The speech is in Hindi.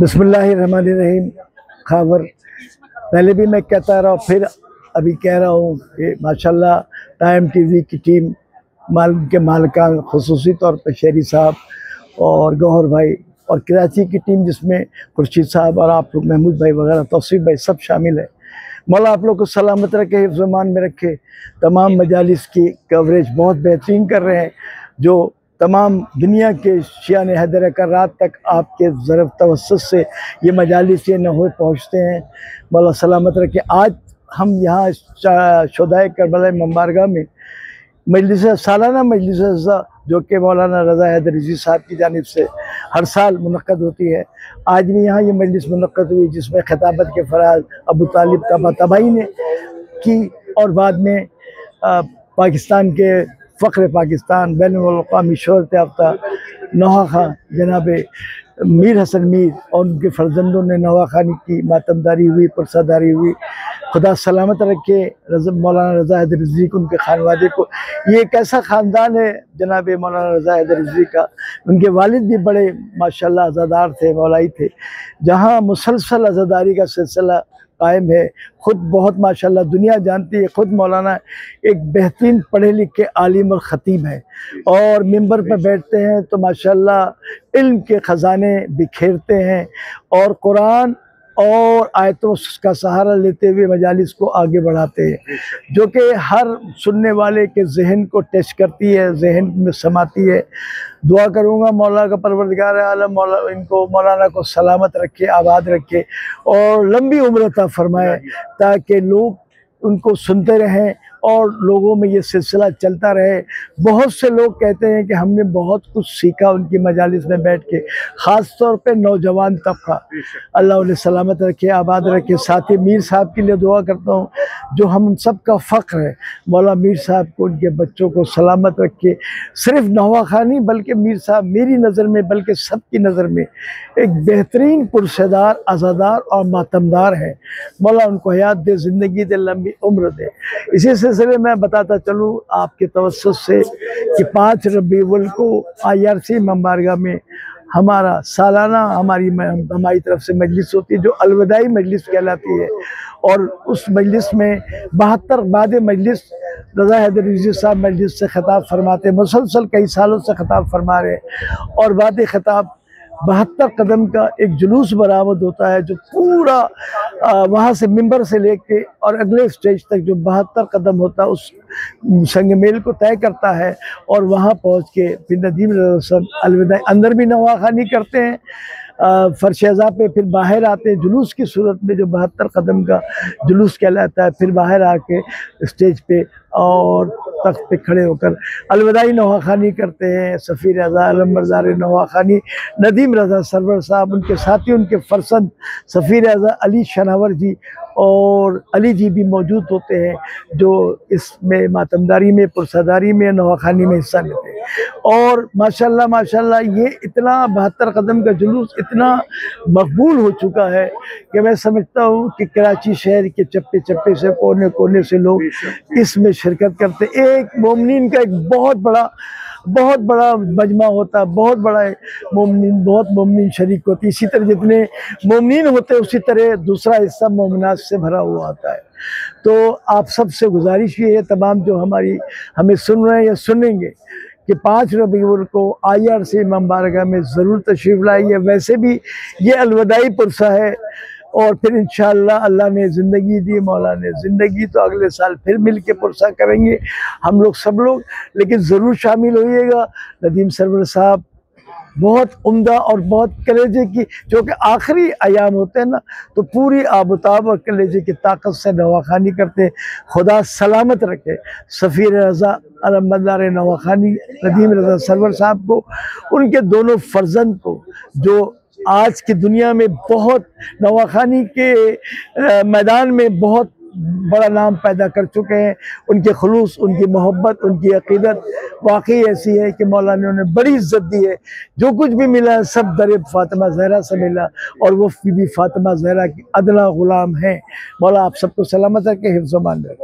बिस्मिल्लाहिर्रहमानिर्रहीम। खबर पहले भी मैं कहता रहा, फिर अभी कह रहा हूँ कि माशाल्लाह टाइम टीवी की टीम के मालिकान खुसूसी तौर पर शेरी साहब और गौहर भाई और कराची की टीम जिसमें खुर्शीद साहब और आप लोग महमूद भाई वगैरह तौसीफ भाई सब शामिल है। मौला आप लोग को सलामत रखे, हिफ्ज़-ओ-मान में रखे। तमाम मजालिस की कवरेज बहुत बेहतरीन कर रहे हैं, जो तमाम दुनिया के शियाने हैदर का रात तक आपके ज़रफ़ तवस्सुत से ये मजालिस ये नहोए पहुँचते हैं। मौला सलामत रखे। आज हम यहाँ शुहदाए करबला मुबारका में सालाना मजलिस जो कि मौलाना रज़ा हैदर रिज़वी साहब की जानिब से हर साल मुनक़्क़द होती है, आज भी यहाँ ये मजलिस मुनक़्क़द हुई जिसमें खिताबत के फ़राज़ अबू तालिब तबातबाई ने की और बाद में पाकिस्तान के फ़ख्र पाकिस्तान बैनुल-अक़वामी शोहरत याफ़्ता नौहा खां जनाब मीर हसन मीर और उनके फ़र्जंदों ने नौहा खानी की मातमदारी हुई, पुरसादारी हुई। खुदा सलामत रखे मौलाना रज़ा हैदर रिज़वी को, उनके खानवादे को। ये एक ऐसा ख़ानदान है जनाब मौलाना रज़ा हैदर रिज़वी का, उनके वालिद भी बड़े माशाल्लाह अज़ादार थे, मौलाई थे, जहाँ मुसलसल अज़ादारी का सिलसिला कायम है। ख़ुद बहुत माशाल्लाह दुनिया जानती है, ख़ुद मौलाना एक बेहतरीन पढ़े लिखे आलिम और ख़तीब हैं और मिंबर पर बैठते हैं तो माशाल्लाह इल्म के ख़जाने बिखेरते हैं और कुरान और आयतों का सहारा लेते हुए मजालिस को आगे बढ़ाते हैं, जो कि हर सुनने वाले के जहन को टच करती है, जहन में समाती है। दुआ करूँगा मौला का परवरदिगार आलम मौला इनको मौलाना को सलामत रखे, आबाद रखे और लंबी उम्र अता फरमाए, ताकि लोग उनको सुनते रहें और लोगों में ये सिलसिला चलता रहे। बहुत से लोग कहते हैं कि हमने बहुत कुछ सीखा उनकी मजालिस में बैठ के, ख़ास तौर पे नौजवान तबका, अल्लाह उन्हें सलामत रखे, आबाद रखे। साथ ही मीर साहब के लिए दुआ करता हूँ, जो हम सब का फ़ख्र है। मौला मीर साहब को, उनके बच्चों को सलामत रखे। सिर्फ नौहा खानी बल्कि मीर साहब मेरी नज़र में, बल्कि सब की नज़र में एक बेहतरीन पुरसेदार, अज़ादार और मातमदार है। मौला उनको हयात दे, ज़िंदगी दे, लंबी उम्र दे। इसी सिलसिले में बताता चलूँ आपके तवस्सुत से कि 5 रबीउल को IRC मुबारका में हमारा सालाना हमारी तरफ से मजलिस होती है, जो अलविदाई मजलिस कहलाती है। और उस मजलिस में 72 बाद मजलिस रज़ा हैदर रिज़वी साहब मजलिस से ख़िताब फरमाते, मुसलसल कई सालों से ख़िताब फरमा रहे हैं। और बाद ख़िताब 72 कदम का एक जुलूस बरामद होता है, जो पूरा वहाँ से मिंबर से लेके और अगले स्टेज तक जो 72 कदम होता है उस संग मेल को तय करता है। और वहाँ पहुँच के फिर नदीम रज़ा अलविदा अंदर भी नौहा खानी करते हैं फरशेज़ा पे, फिर बाहर आते हैं जुलूस की सूरत में, जो 72 कदम का जुलूस कहलाता है। फिर बाहर आके स्टेज पे और तख्त पे खड़े होकर अलविदाई नौहा खानी करते हैं। सफ़ीर रज़ा अलमबरदार नौहा खानी नदीम रज़ा सरवर साहब, उनके साथी, उनके फरसंद सफ़ीर रज़ा अली शनावर जी और अली जी भी मौजूद होते हैं, जो इसमें मातमदारी में, पुरसादारी में, नौहा खानी में हिस्सा लेते हैं। और माशाल्लाह माशाल्लाह ये इतना 72 कदम का जुलूस इतना मकबूल हो चुका है कि मैं समझता हूँ कि कराची शहर के चप्पे चप्पे से, कोने कोने से लोग इसमें शिरकत करते। एक मोमिनीन का एक बहुत बड़ा मजमा होता है, बहुत बड़ा मोमिनीन, बहुत मोमिनीन शरीक होती है। इसी तरह जितने मोमिनीन होते हैं उसी तरह दूसरा हिस्सा मोमिनात से भरा हुआ होता है। तो आप सबसे गुजारिश ये है, तमाम जो हमें सुन रहे हैं या सुनेंगे, कि 5 रबीउल को IRC मुबारका में ज़रूर तशरीफ़ लाइए। वैसे भी ये अलविदाई पुरसा है और फिर इंशाअल्लाह अल्लाह ने ज़िंदगी दी, मौला ने ज़िंदगी, तो अगले साल फिर मिल के पुरसा करेंगे हम लोग सब लोग। लेकिन ज़रूर शामिल होइएगा। नदीम सरवर साहब बहुत उम्दा और बहुत कलेजे की, जो कि आखिरी अयाम होते हैं ना, तो पूरी आबताब और कलेजे की ताकत से नौहा खानी करते हैं। खुदा सलामत रखे सफ़ीर रज़ा अलमबरदार नौहा खानी नदीम रज़ा सरवर साहब को, उनके दोनों फर्जंद को, जो आज की दुनिया में बहुत नौहा खानी के मैदान में बहुत बड़ा नाम पैदा कर चुके हैं। उनके खुलूस, उनकी मोहब्बत, उनकी अक़ीदत वाकई ऐसी है कि मौला ने उन्हें बड़ी इज़्ज़त दी है। जो कुछ भी मिला है सब दर फ़ातिमा ज़हरा से मिला और वो बीबी फ़ातिमा ज़हरा की अदना ग़ुलाम हैं। मौला आप सबको सलामत रखे, हिफ्ज़-ओ-मान रखे।